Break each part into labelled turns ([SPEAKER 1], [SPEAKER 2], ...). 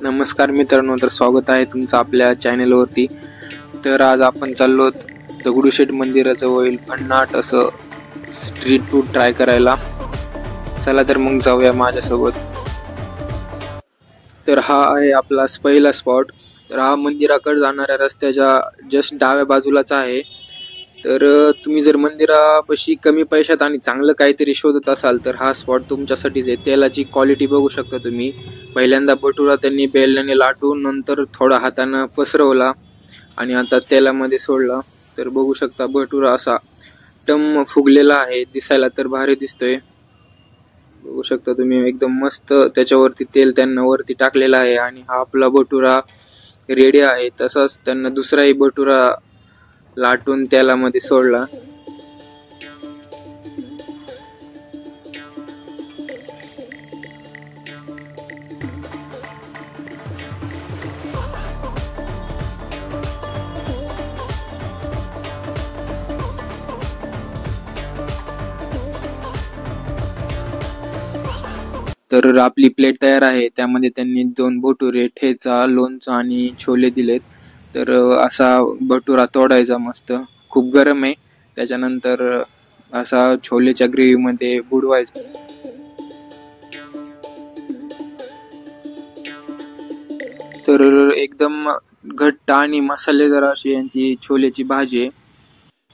[SPEAKER 1] नमस्कार मित्रांनो, तर स्वागत आहे तुमचं आपल्या चॅनलवरती। तर आज आपण चाललो दगडूशेठ मंदिराजवळील भन्नाट असं स्ट्रीट फूड ट्राय करायला। चला तर मग जाऊया माझ्यासोबत। तर हा आहे आपला पहिला स्पॉट। तर हा मंदिराकडे जाणाऱ्या रस्त्याच्या जस्ट डाव्या बाजूलाच आहे। तर तुम्ही जर मंदिरापाशी कमी पैशात आणि चांगलं काहीतरी शोधत असाल तर हा स्पॉट तुमच्यासाठीच आहे। तेलाची क्वालिटी बघू शकता तुम्ही। पहिल्यांदा भटुरा त्यांनी बेलण्याने लाटून नंतर थोडा हाताने पसरवला आणि आता तेलामध्ये सोडला। तर बघू शकता भटुरा असा टम फुगलेला आहे, दिसायला तर भारी दिसतोय। बघू शकता तुम्ही एकदम मस्त त्याच्यावरती तेल त्यांना वरती टाकलेला आहे आणि हा आपला भटुरा रेडी आहे। तसाच त्यांना दुसराही भटुरा लाटून तेलामध्ये सोडला। तर आपली प्लेट तयार आहे। त्यामध्ये त्यांनी 2 भटुरे, ठेचा, लोणचं आणि छोले दिलेत। तर असा भटुरा तोडायचा मस्त, खूप गरम आहे। त्याच्यानंतर असा छोलेच्या ग्रेव्ही मध्ये बुडवायचा। तर एकदम घट्ट आणि मसालेदार अशी यांची छोलेची भाजी आहे।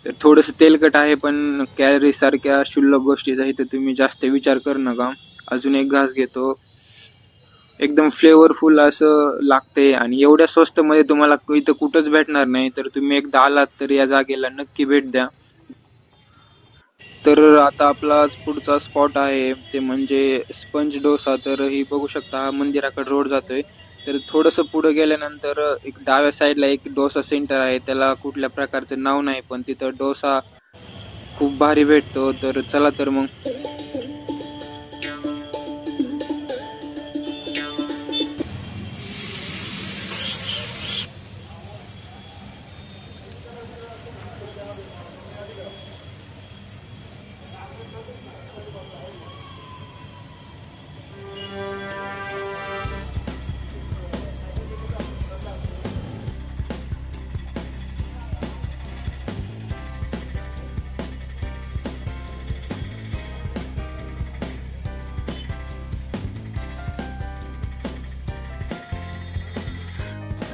[SPEAKER 1] तर थोडंसं तेलकट आहे, पण कॅलरी सारख्या क्षुल्लक गोष्टीचा इथे तुम्ही जास्त विचार करू नका। अजून एक घास घेतो। एकदम फ्लेवरफुल असं लागते आणि एवढ्या स्वस्त मध्ये तुम्हाला इथं कुठंच भेटणार नाही। तर तुम्ही एकदा आलात तर या जागेला नक्की भेट द्या। तर आता आपला पुढचा स्पॉट आहे ते म्हणजे स्पंज डोसा। तर ही बघू शकता हा मंदिराकडे रोड जातोय। तर थोडंसं पुढे गेल्यानंतर एक डाव्या साईडला एक डोसा सेंटर आहे। त्याला कुठल्या प्रकारचं नाव नाही, पण तिथं डोसा खूप भारी भेटतो। तर चला तर मग।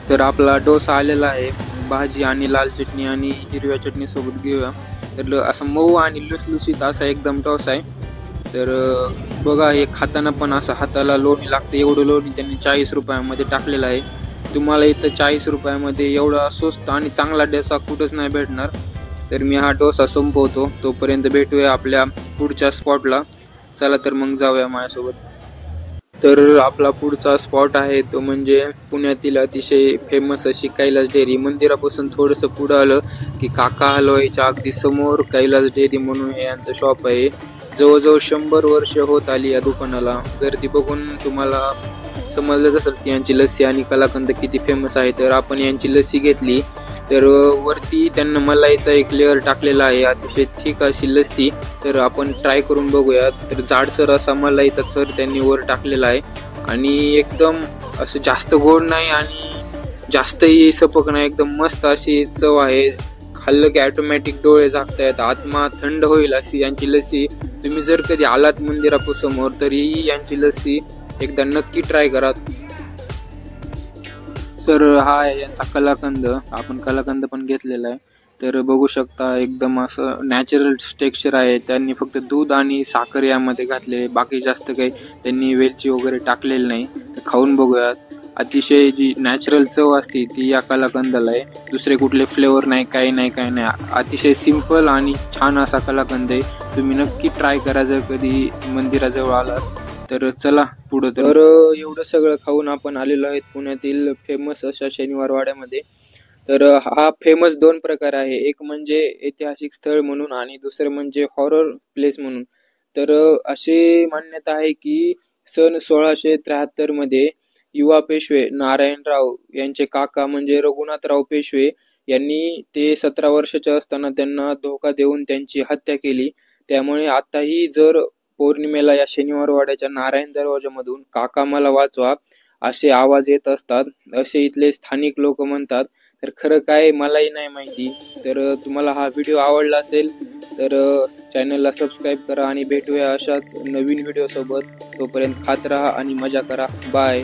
[SPEAKER 1] तर आपला डोसा आलेला आहे। भाजी आणि लाल चटणी आणि हिरव्या चटणी सोबत घेऊया। तर असं मऊ आणि लुसलुसीत असा एकदम डोसा आहे। तर बघा, हे खाताना पण असं हाताला लोणी लागते, एवढं लोणी त्यांनी 40 रुपयामध्ये टाकलेलं आहे। तुम्हाला इथं 40 रुपयामध्ये एवढा स्वस्त आणि चांगला डोसा कुठंच नाही भेटणार। तर मी हा डोसा संपवतो, तोपर्यंत भेटूया आपल्या पुढच्या स्पॉटला। चला तर मग जाऊया माझ्यासोबत। तर आपला पुढचा स्पॉट आहे तो म्हणजे पुण्यातील अतिशय फेमस अशी कैलास डेअरी। मंदिरापासून थोडंसं पुढं आलं की काका हलवाईच्या अगदी समोर कैलास डेअरी म्हणून हे यांचं शॉप आहे। जवळजवळ 100 वर्ष होत आली या दुकानाला। गर्दी बघून तुम्हाला समजलंच असेल की यांची लस्सी आणि कलाकंद किती फेमस आहे। तर आपण यांची लस्सी घेतली। तर वरती त्यांना मलाईचा एक लेअर टाकलेला आहे, अतिशय थिक अशी लस्सी। तर आपण ट्राय करून बघूया। तर जाडसर असा मलाईचा थर त्यांनी वर टाकलेला आहे आणि एकदम असं जास्त गोड नाही आणि जास्तही सपक नाही, एकदम मस्त अशी चव आहे। खाल्लं की ऑटोमॅटिक डोळे झाकतायत, आत्मा थंड होईल अशी यांची लस्सी। तुम्ही जर कधी आलात मंदिरासमोर तरी यांची लस्सी एकदा नक्की ट्राय करा। तर हा आहे यांचा कलाकंद, आपण कलाकंद पण घेतलेला आहे। तर बघू शकता एकदम असं नॅचरल टेक्स्चर आहे। त्यांनी फक्त दूध आणि साखर यामध्ये घातले, बाकी जास्त काही त्यांनी वेलची वगैरे टाकलेली नाही। तर खाऊन बघूयात। अतिशय जी नॅचरल चव असते ती या कलाकंदाला आहे, दुसरे कुठले फ्लेवर नाही, काही नाही, काही नाही। अतिशय सिंपल आणि छान असा कलाकंद आहे। तुम्ही नक्की ट्राय करा जर कधी मंदिराजवळ आलात तर। चला पुढं। तर एवढं सगळं खाऊन आपण आलेलो आहेत पुण्यातील फेमस अशा शनिवार वाड्यामध्ये। तर हा फेमस 2 प्रकार आहे, एक म्हणजे ऐतिहासिक स्थळ म्हणून आणि दुसरं म्हणजे हॉरर प्लेस म्हणून। तर अशी मान्यता आहे की सन 1673 मध्ये युवा पेशवे नारायणराव यांचे काका म्हणजे रघुनाथराव पेशवे यांनी ते 17 वर्षाचे असताना त्यांना धोका देऊन त्यांची हत्या केली. त्यामुळे आताही जर पौर्णिमेला या शनिवार वाड्याच्या नारायण दरवाजामधून "काका मला वाचवा" असे आवाज येत असतात, असे इथले स्थानिक लोक म्हणतात. तर खरं काय मलाही नाही माहिती. तर तुम्हाला हा व्हिडिओ आवडला असेल तर चॅनलला सबस्क्राईब करा आणि भेटूया अशाच नवीन व्हिडिओ सोबत. तोपर्यंत खात राहा आणि मजा करा. बाय.